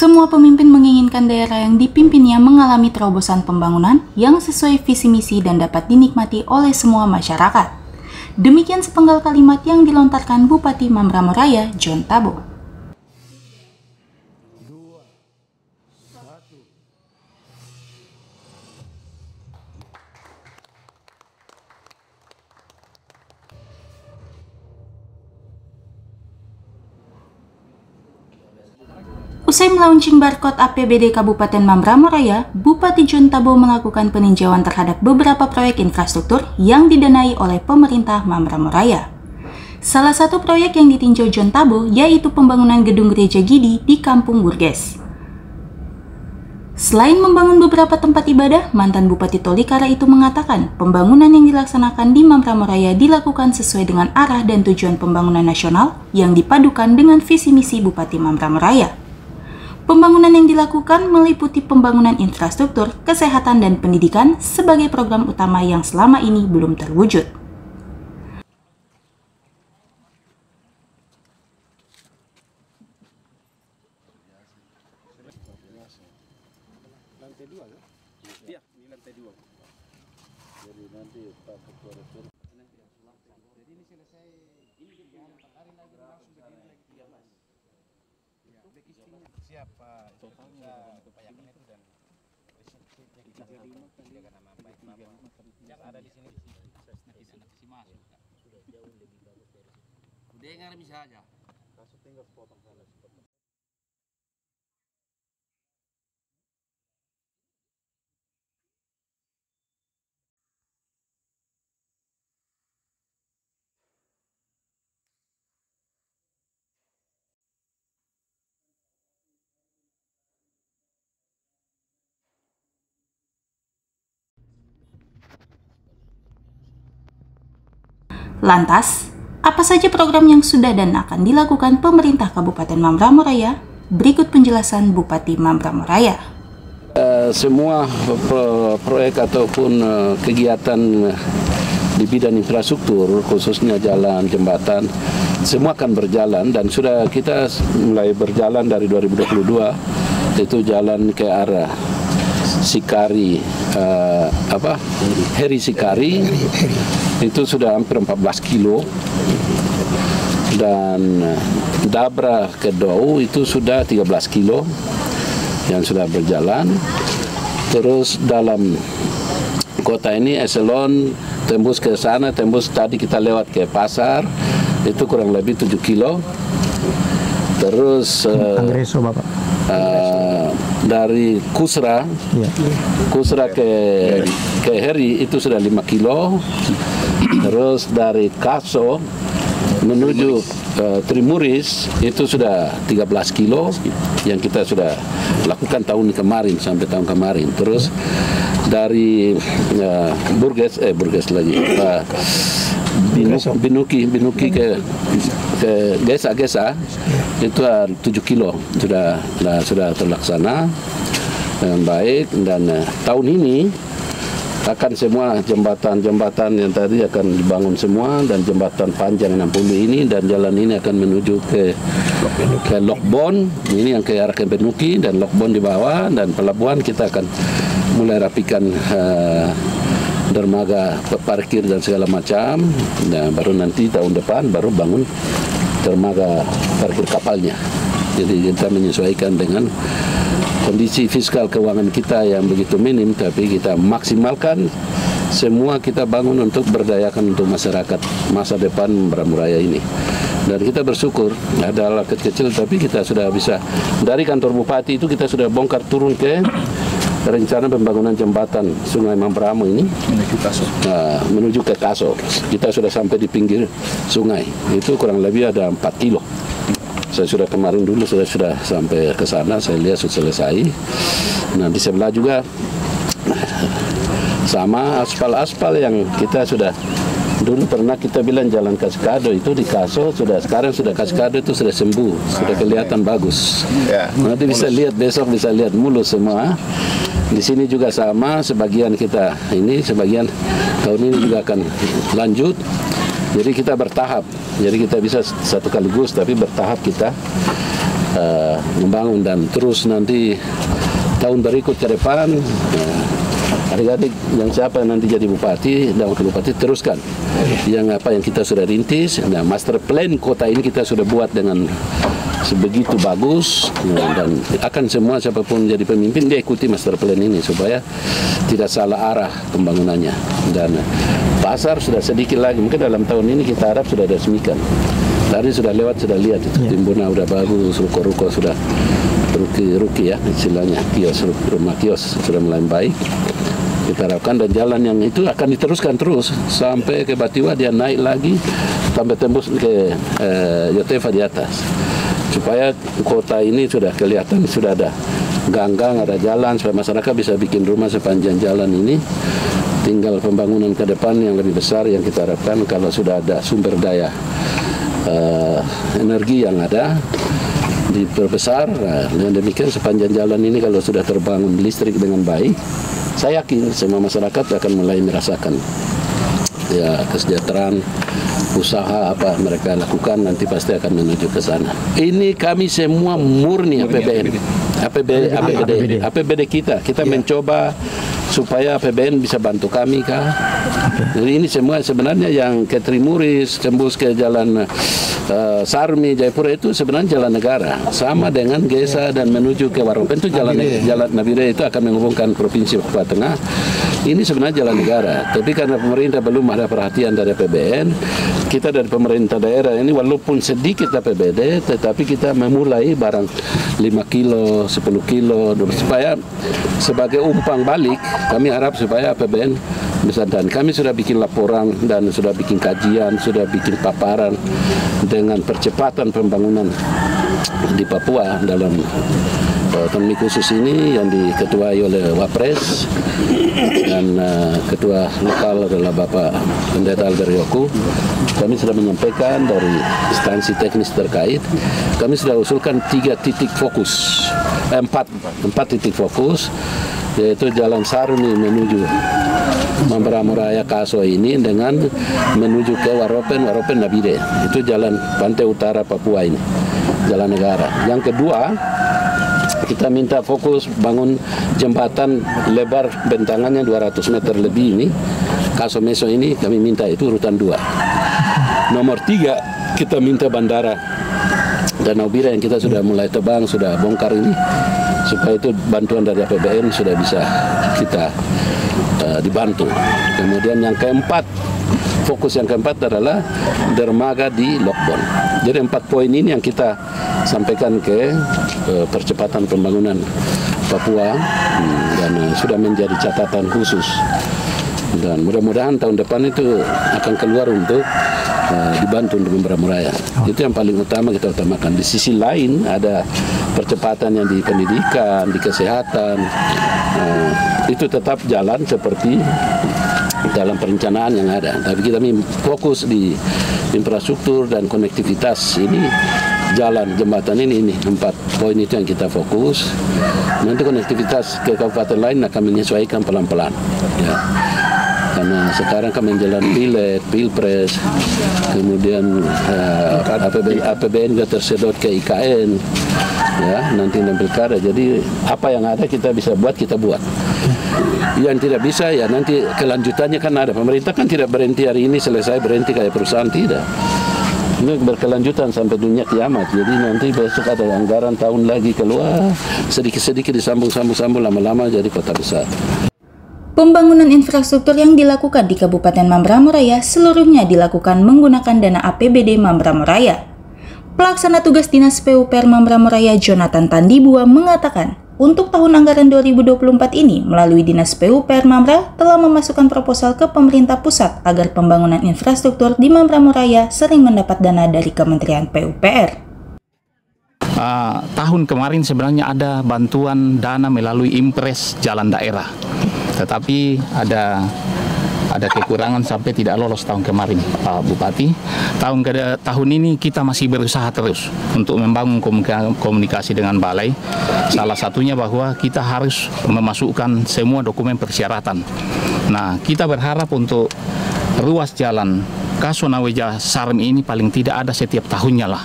Semua pemimpin menginginkan daerah yang dipimpinnya mengalami terobosan pembangunan yang sesuai visi misi dan dapat dinikmati oleh semua masyarakat. Demikian sepenggal kalimat yang dilontarkan Bupati Mambramo Raya, John Tabo. Usai melaunching barcode APBD Kabupaten Mambramo Raya, Bupati John Tabo melakukan peninjauan terhadap beberapa proyek infrastruktur yang didanai oleh pemerintah Mambramo Raya. Salah satu proyek yang ditinjau John Tabo yaitu pembangunan gedung gereja Gidi di Kampung Burges. Selain membangun beberapa tempat ibadah, mantan Bupati Tolikara itu mengatakan pembangunan yang dilaksanakan di Mambramo Raya dilakukan sesuai dengan arah dan tujuan pembangunan nasional yang dipadukan dengan visi misi Bupati Mambramo Raya. Pembangunan yang dilakukan meliputi pembangunan infrastruktur, kesehatan, dan pendidikan sebagai program utama yang selama ini belum terwujud. Lantai 2 kan? Iya, di lantai 2. Jadi nanti Pak Ketua Rektor. Jadi ini selesai, ini kerjaan 4 hari lagi langsung berdiri lagi 13. Siap Pak, totalnya upayakan itu dan resepnya kita jaga nama baik Bapak yang ada di sini tidak nanti masuk. Sudah jauh lebih bagus dari situ. Dengar bisa aja. Kasus tinggal potong salah seperti. Lantas, apa saja program yang sudah dan akan dilakukan pemerintah Kabupaten Mambramo Raya? Berikut penjelasan Bupati Mambramo Raya. Semua proyek ataupun kegiatan di bidang infrastruktur, khususnya jalan, jembatan, semua akan berjalan dan sudah kita mulai berjalan dari 2022, itu jalan ke arah Sikari, Heri Sikari, itu sudah hampir 14 kilo, dan Dabra ke Dau itu sudah 13 kilo yang sudah berjalan. Terus dalam kota ini eselon tembus ke sana, tembus tadi kita lewat ke pasar, itu kurang lebih 7 kilo. Terus Angreso, Bapak. Dari Kusra, Kusra ke Heri itu sudah 5 kilo. Terus dari Kaso menuju Trimuris itu sudah 13 kilo yang kita sudah lakukan tahun kemarin sampai tahun kemarin. Terus dari Burges lagi Binuki ke Gesa itu 7 kilo sudah terlaksana dengan baik, dan tahun ini akan semua jembatan yang tadi akan dibangun semua, dan jembatan panjang 60 ini dan jalan ini akan menuju ke Lokbon, ini yang ke arah ke Benuki, dan Lokbon di bawah, dan pelabuhan kita akan mulai rapikan dermaga parkir dan segala macam. Nah, baru nanti tahun depan baru bangun dermaga parkir kapalnya. Jadi kita menyesuaikan dengan kondisi fiskal keuangan kita yang begitu minim, tapi kita maksimalkan semua, kita bangun untuk berdayakan untuk masyarakat masa depan Mambramo Raya ini. Dan kita bersyukur ada alat kecil, tapi kita sudah bisa dari kantor bupati itu kita sudah bongkar turun ke rencana pembangunan jembatan Sungai Mambramo ini menuju ke Kaso. Kita sudah sampai di pinggir sungai, itu kurang lebih ada 4 kilo. Saya sudah kemarin dulu sudah sampai ke sana, saya lihat sudah selesai. Nah, di sebelah juga sama aspal yang kita sudah dulu pernah kita bilang jalan Kaskado itu di Kaso, sekarang sudah Kaskado itu sudah sembuh, sudah kelihatan bagus. Nanti bisa lihat, besok bisa lihat mulus semua. Di sini juga sama, sebagian kita ini, sebagian tahun ini juga akan lanjut. Jadi kita bertahap, jadi kita bisa satu kaligus, tapi bertahap kita membangun, dan terus nanti tahun berikut ke depan adik-adik yang siapa nanti jadi bupati dan wakil bupati teruskan yang apa yang kita sudah rintis. Nah, master plan kota ini kita sudah buat dengan sebegitu bagus, dan akan semua siapapun jadi pemimpin dia ikuti master plan ini supaya tidak salah arah pembangunannya. Dan pasar sudah sedikit lagi, mungkin dalam tahun ini kita harap sudah resmikan. Tadi sudah lewat, sudah lihat itu timbunnya udah bagus, ruko-ruko sudah ruki ya istilahnya, kios, rumah kios sudah mulai baik. Kita harapkan, dan jalan yang itu akan diteruskan terus sampai ke Batiwa, dia naik lagi sampai tembus ke Yotefa di atas, supaya kota ini sudah kelihatan, sudah ada gang-gang, ada jalan, supaya masyarakat bisa bikin rumah sepanjang jalan ini. Tinggal pembangunan ke depan yang lebih besar yang kita harapkan kalau sudah ada sumber daya energi yang ada diperbesar. Dengan demikian sepanjang jalan ini kalau sudah terbangun listrik dengan baik, saya yakin semua masyarakat akan mulai merasakan ya kesejahteraan, usaha apa mereka lakukan nanti pasti akan menuju ke sana. Ini kami semua murni APBN, APBD kita mencoba supaya APBN bisa bantu kami kah. Jadi ini semua sebenarnya yang ke Trimuris, tembus ke jalan Sarmi, Jayapura itu sebenarnya jalan negara, sama dengan Gesa dan menuju ke Waropen itu jalan Nabire itu akan menghubungkan provinsi Papua Tengah. Ini sebenarnya jalan negara, tapi karena pemerintah belum ada perhatian dari APBN, kita dari pemerintah daerah ini walaupun sedikit APBD, tetapi kita memulai barang 5 kilo, 10 kilo, supaya sebagai umpan balik, kami harap supaya APBN bisa, dan kami sudah bikin laporan dan sudah bikin kajian, sudah bikin paparan dengan percepatan pembangunan di Papua dalam otonomi khusus ini yang diketuai oleh Wapres, dan ketua lokal adalah Bapak Pendeta Albert Yoku. Kami sudah menyampaikan dari instansi teknis terkait, kami sudah usulkan 3 titik fokus, 4 titik fokus, yaitu Jalan Sarmi menuju Mambramuraya Kaso ini dengan menuju ke Waropen Nabire, itu jalan pantai utara Papua ini, jalan negara. Yang kedua, kita minta fokus bangun jembatan lebar bentangannya 200 meter lebih ini, Kaso Meso ini kami minta itu urutan 2. Nomor 3, kita minta bandara Danau Bira yang kita sudah mulai tebang, sudah bongkar ini, supaya itu bantuan dari APBN sudah bisa kita dibantu. Kemudian yang keempat, fokus yang keempat adalah dermaga di Lokbon. Jadi 4 poin ini yang kita sampaikan ke percepatan pembangunan Papua, dan sudah menjadi catatan khusus, dan mudah-mudahan tahun depan itu akan keluar untuk dibantu untuk Mambramuraya. Itu yang paling utama kita utamakan. Di sisi lain ada percepatan yang di pendidikan, di kesehatan, itu tetap jalan seperti dalam perencanaan yang ada. Tapi kita fokus di infrastruktur dan konektivitas ini, jalan, jembatan ini 4 poin itu yang kita fokus. Nanti konektivitas ke kabupaten lain akan menyesuaikan pelan-pelan. Ya. Karena sekarang kami jalan pilet, pilpres, kemudian APBN juga tersedot ke IKN, ya nanti dan pilkada. Jadi apa yang ada kita bisa buat, kita buat. Yang tidak bisa ya nanti kelanjutannya kan ada. Pemerintah kan tidak berhenti hari ini selesai berhenti kayak perusahaan, tidak. Ini berkelanjutan sampai dunia kiamat. Jadi nanti besok ada anggaran tahun lagi keluar, sedikit-sedikit disambung-sambung lama-lama jadi kota besar. Pembangunan infrastruktur yang dilakukan di Kabupaten Mambramuraya seluruhnya dilakukan menggunakan dana APBD Mambramuraya. Pelaksana tugas Dinas PUPR Mambramuraya Jonathan Tandibua mengatakan, untuk tahun anggaran 2024 ini, melalui Dinas PUPR Mambra telah memasukkan proposal ke pemerintah pusat agar pembangunan infrastruktur di Mambramuraya sering mendapat dana dari Kementerian PUPR. Tahun kemarin sebenarnya ada bantuan dana melalui impres jalan daerah, tetapi ada kekurangan sampai tidak lolos tahun kemarin, Pak Bupati. Tahun ini kita masih berusaha terus untuk membangun komunikasi dengan balai. Salah satunya bahwa kita harus memasukkan semua dokumen persyaratan. Nah, kita berharap untuk ruas jalan Kasonaweja Sarm ini paling tidak ada setiap tahunnya lah.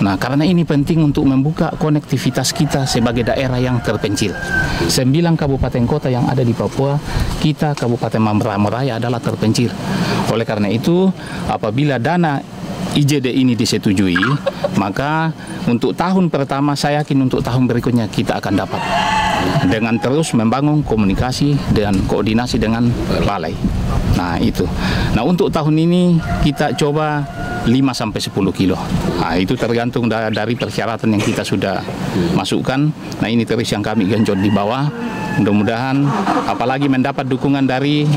Nah, karena ini penting untuk membuka konektivitas kita sebagai daerah yang terpencil. 9 kabupaten kota yang ada di Papua, kita Kabupaten Mamberamo Raya adalah terpencil. Oleh karena itu, apabila dana IJD ini disetujui, maka untuk tahun pertama saya yakin untuk tahun berikutnya kita akan dapat. Dengan terus membangun komunikasi dan koordinasi dengan balai. Nah itu. Nah untuk tahun ini kita coba 5-10 kilo. Nah itu tergantung dari persyaratan yang kita sudah masukkan. Nah ini terus yang kami genjot di bawah. Mudah-mudahan apalagi mendapat dukungan dari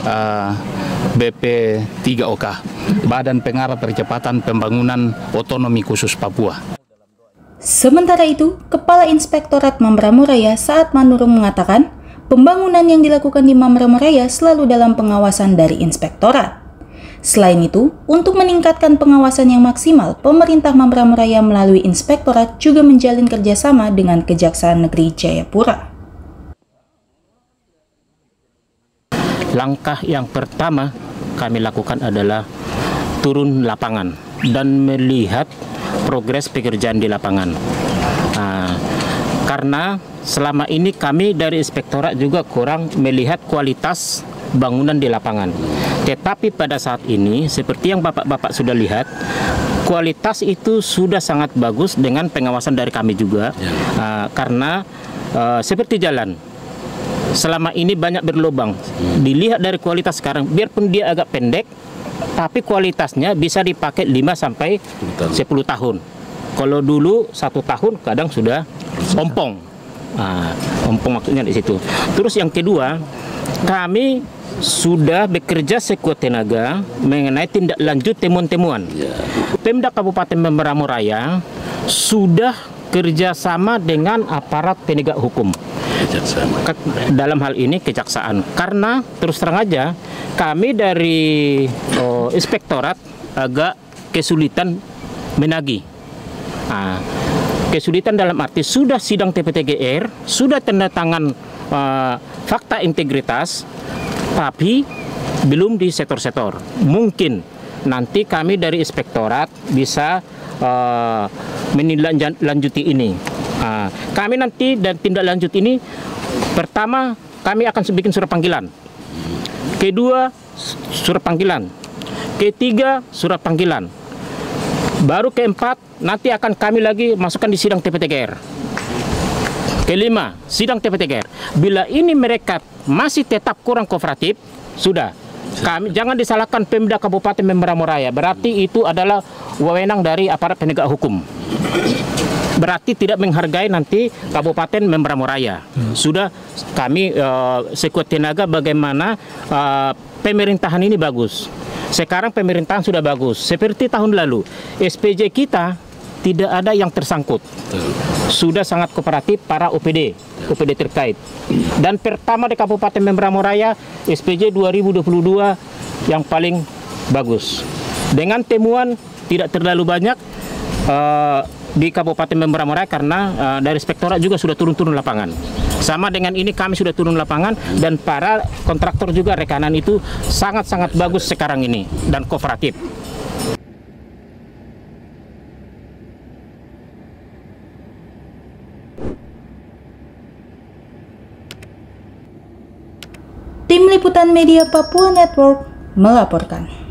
BP3OK, Badan Pengarah Percepatan Pembangunan Otonomi Khusus Papua. Sementara itu, Kepala Inspektorat Mamberamo Raya Saat Manurung mengatakan, pembangunan yang dilakukan di Mamberamo Raya selalu dalam pengawasan dari Inspektorat. Selain itu, untuk meningkatkan pengawasan yang maksimal, pemerintah Mamberamo Raya melalui Inspektorat juga menjalin kerjasama dengan Kejaksaan Negeri Jayapura. Langkah yang pertama kami lakukan adalah turun lapangan dan melihat progres pekerjaan di lapangan. Karena selama ini kami dari Inspektorat juga kurang melihat kualitas bangunan di lapangan. Tetapi pada saat ini, seperti yang Bapak-Bapak sudah lihat, kualitas itu sudah sangat bagus dengan pengawasan dari kami juga. Karena seperti jalan, selama ini banyak berlubang. Dilihat dari kualitas sekarang, biarpun dia agak pendek, tapi kualitasnya bisa dipakai 5-10 tahun. Kalau dulu 1 tahun kadang sudah ompong. Ompong maksudnya di situ. Terus yang kedua, kami sudah bekerja sekuat tenaga mengenai tindak lanjut temuan-temuan. Pemda Kabupaten Mamberamo Raya sudah kerjasama dengan aparat penegak hukum. Dalam hal ini kejaksaan. Karena terus terang aja kami dari Inspektorat agak kesulitan menagih. Kesulitan dalam arti sudah sidang TPTGR, sudah tanda tangan fakta integritas, tapi belum di sektor-sektor. Mungkin nanti kami dari Inspektorat bisa menindaklanjuti ini. Kami nanti dan tindak lanjut ini, pertama kami akan bikin surat panggilan, kedua surat panggilan, ketiga surat panggilan, baru keempat nanti akan kami lagi masukkan di sidang TPTGR, kelima sidang TPTGR. Bila ini mereka masih tetap kurang kooperatif, sudah kami jangan disalahkan Pemda Kabupaten Mamberamo Raya, berarti itu adalah wewenang dari aparat penegak hukum. Berarti tidak menghargai nanti Kabupaten Mamberamo Raya. Sudah kami sekuat tenaga bagaimana pemerintahan ini bagus. Sekarang pemerintahan sudah bagus. Seperti tahun lalu, SPJ kita tidak ada yang tersangkut. Sudah sangat kooperatif para OPD terkait. Dan pertama di Kabupaten Mamberamo Raya, SPJ 2022 yang paling bagus. Dengan temuan tidak terlalu banyak di Kabupaten Mamberamo Raya karena dari Inspektorat juga sudah turun lapangan. Sama dengan ini kami sudah turun lapangan dan para kontraktor juga rekanan itu sangat-sangat bagus sekarang ini dan kooperatif. Tim Liputan Media Papua Network melaporkan.